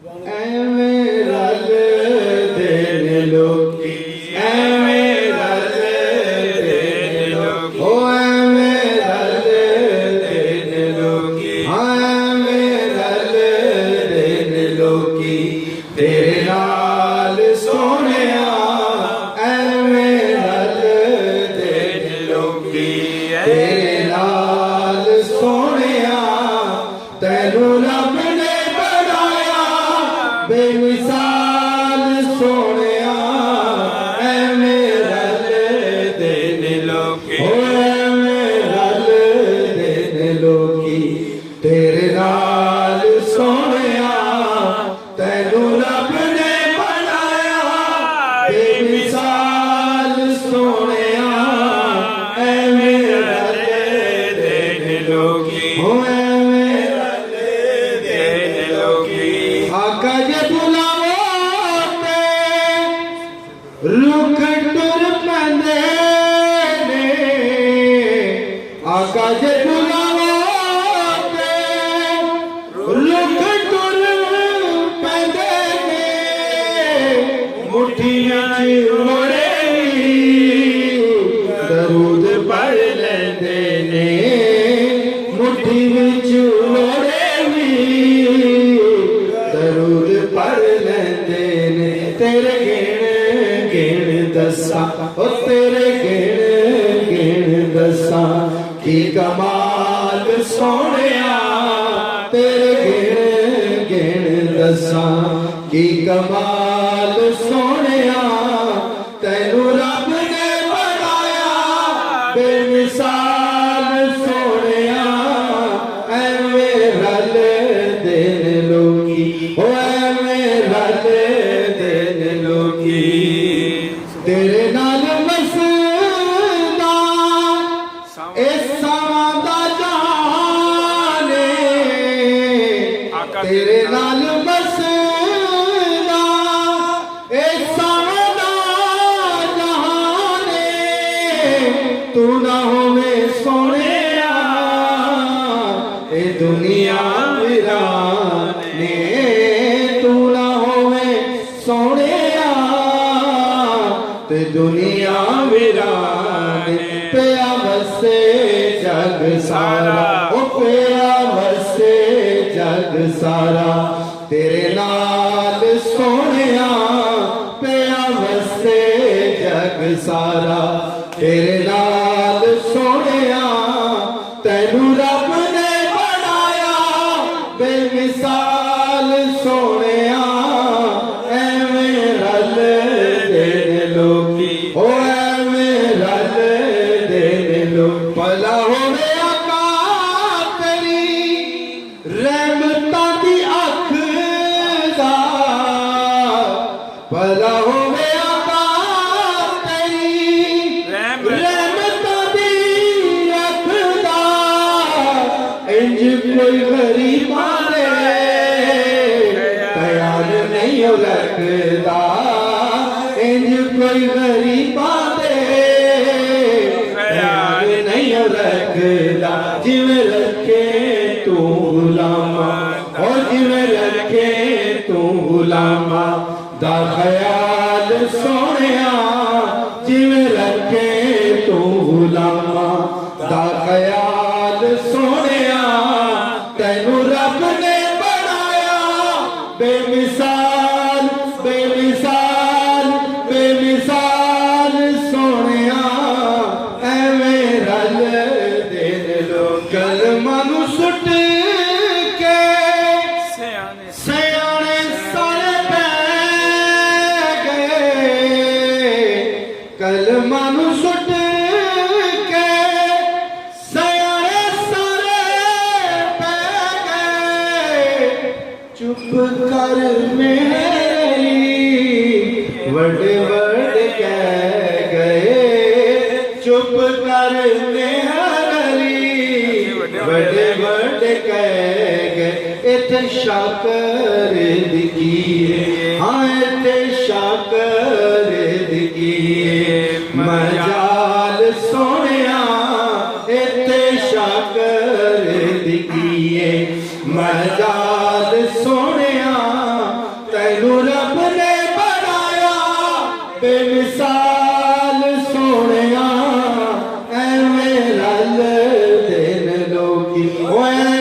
ਐਵੇਂ ਰਲਦੇ ਨੇ ਲੋਕੀ, ਐਵੇਂ ਰਲਦੇ ਨੇ ਲੋਕੀ, ਓ ਐਵੇਂ ਰਲਦੇ ਨੇ ਲੋਕੀ, ਐਵੇਂ ਰਲਦੇ ਨੇ ਲੋਕੀ ਤੇਰੇ ਨਾਲ ਸੋਹਣਿਆ, ਐਵੇਂ ਰਲਦੇ ਨੇ ਲੋਕੀ ਤੇਰੇ ਨਾਲ ਸੋਹਣਿਆ। ਤੈਨੂੰ ਰੱਬ ਨੇ ਬਣਾਇਆ ਬੇਮਿਸਾਲ ਸੋਹਣਿਆ, ਐਵੇਂ ਰਲਦੇ ਨੇ ਲੋਕੀ, ਓ ਐਵੇਂ ਰਲਦੇ ਨੇ ਲੋਕੀ ਤੇਰੇ ਨਾਲ ਸੋਹਣਿਆ। ਤੈਨੂੰ ਰੱਬ ਨੇ ਬਣਾਇਆ ਬੇਮਿਸਾਲ ਸੋਹਣਿਆ, ਐਵੇਂ ਰਲਦੇ ਨੇ ਲੋਕੀ, ਓ ਐਵੇਂ ਰਲਦੇ ਨੇ ਲੋਕੀ। ਆਕਾ ਜੇ ਬੁਲਾਵੋ ਤੇ ਰੁੱਖ ਟੁਰ ਪੈਂਦੇ ਨੇ, ਆਕਾ ਜੇ ਬੁਲਾਵੋ ਤੇ ਰੁੱਖ ਟੁਰ ਪੈਂਦੇ ਨੇ, ਮੁੱਠੀਆਂ ਚ ਰੋੜੇ ਦਰੂਦ ਪੜ੍ਹ ਲੈਂਦੇ ਨੇ, ਮੁੱਠੀ ਵਿੱਚ ਰੋੜੇ ਵੀ ਦਰੂਦ ਪੜ੍ਹ ਲੈਂਦੇ ਨੇ। ਤੇਰੇ ਗਿਣ ਗਿਣ ਦੱਸਾਂ, ਓ ਤੇਰੇ ਗਿਣ ਗਿਣ ਦੱਸਾਂ ਕੀ ਕਮਾਲ ਸੋਹਣਿਆ, ਤੇਰੇ ਗਿਣ ਗਿਣ ਦੱਸਾਂ ਕੀ ਕਮਾਲ ਸੋਹਣਿਆ। ਤੈਨੂੰ ਰੱਬ ਨੇ ਬਣਾਇਆ ਬੇਮਿਸਾਲ ਸੋਹਣਿਆ, ਐਵੇਂ ਰਲਦੇ ਨੇ ਲੋਕੀ, ਓ ਐਵੇਂ ਰਲਦੇ ਨੇ ਲੋਕੀ ਤੇਰੇ ਨਾਲ ਵਸਦਾ ਇਹ ਸਮਾਂ ਦਾ ਜਾਨੇ, ਤੇਰੇ ਨਾਲ ਵਸਦਾ ਇਹ ਸਮਾਂ ਦਾ ਜਹਾਨੇ। ਤੂੰ ਨਾ ਹੋਵੇਂ ਸੋਹਣਿਆ ਇਹ ਦੁਨੀਆ ਵੀਰਾਨੇ, ਤੂੰ ਨਾ ਹੋਵੇਂ ਸੋਹਣਿਆ ਤੇ ਦੁਨੀਆ ਵੀਰਾਨੇ। ਪਿਆ ਵਸੇ ਜਗ ਸਾਰਾ, ਓ ਪਿਆ ਵਸੇ ਜਗ ਸਾਰਾ ਤੇਰੇ ਨਾਲ ਸੋਹਣਿਆ, ਪਿਆ ਵਸੇ ਜਗ ਸਾਰਾ ਤੇਰੇ ਨਾਲ ਸੋਹਣਿਆ। ਤੈਨੂੰ ਰੱਬ ਨੇ ਬਣਾਇਆ ਬੇਮਿਸਾਲ ਸੋਹਣਿਆ, ਐਵੇਂ ਰਲਦੇ ਨੇ ਲੋਕੀ, ਓ ਐਵੇਂ ਰਲਦੇ ਨੇ ਲੋਕ। ਭਲਾ ਹੋਵੇ ਆਕਾ ਤੇਰੀ ਰਹਿਮਤਾਂ ਦੀ ਅੱਖ ਦਾ, ਭਲਾ ਹੋਵੇ ਆਕਾ ਤੇਰੀ ਰਹਿਮਤਾਂ ਦੀ ਅੱਖ ਦਾ। ਇੰਜ ਕੋਈ ਗਰੀਬਾਂ ਦੇ ਪਿਆਰ ਨਹੀਂ ਰੱਖਦਾ, ਇੰਜ ਕੋਈ ਗਰੀਬਾਂ ਦੇ ਪਿਆਰ ਨਹੀਂ ਰੱਖਦਾ। ਜਿਵੇਂ ਰੱਖੇ ਤੂੰ ਗੁਲਾਮਾਂ, ਓ ਜਿਵੇਂ ਰੱਖੇ ਤੂੰ ਗੁਲਾਮਾਂ ਦਾ ਖਿਆਲ ਸੋਹਣਿਆ, ਜਿਵੇਂ ਰੱਖੇ ਤੂੰ ਗੁਲਾਮਾਂ ਦਾ ਖਿਆਲ ਸੋਹਣਿਆ। ਤੈਨੂੰ ਰੱਬ ਨੇ ਬਣਾਇਆ ਬੇਮਿਸਾਲ ਬੇਮਿਸਾਲ ਬੇਮਿਸਾਲ ਸੋਹਣਿਆ, ਐਵੇਂ ਰਲਦੇ ਨੇ ਲੋਕ। ਕਲਮਾਂ ਨੂੰ ਸੁੱਟ ਕੇ ਸਿਆਣੇ ਸਾਰੇ ਪੈ ਗਏ, ਕਲਮਾਂ ਨੂੰ ਸੁੱਟ ਕੇ ਸਿਆਣੇ ਸਾਰੇ ਪੈ ਗਏ। ਚੁੱਪ ਕਰ ਮੇਰੀ ਵੱਡ ਵੱਡ ਕਹਿ ਗਏ, ਚੁੱਪ ਕਰ ਮੇਰੀ ਵੱਡ ਵੱਡ ਕਹਿ ਗਏ। ਇੱਥੇ ਸ਼ਾਕਰ ਦੀ ਕੀ ਹੈ, ਹਾਂ ਇੱਥੇ ਸ਼ਾਕਰ ਦੀ ਕੀ ਹੈ। ਮਜਾਲ ਸੋਹਣਿਆ ਇੱਥੇ ਸ਼ਾਕਰ ਦੀ ਕੀ ਹੈ। ਮਜਾਲ ਸੋਹਣਿਆ ਬੇਮਿਸਾਲ ਸੋਹਣਿਆ ਐਵੇਂ ਰਲਦੇ ਨੇ ਲੋਕੀ ਓਏ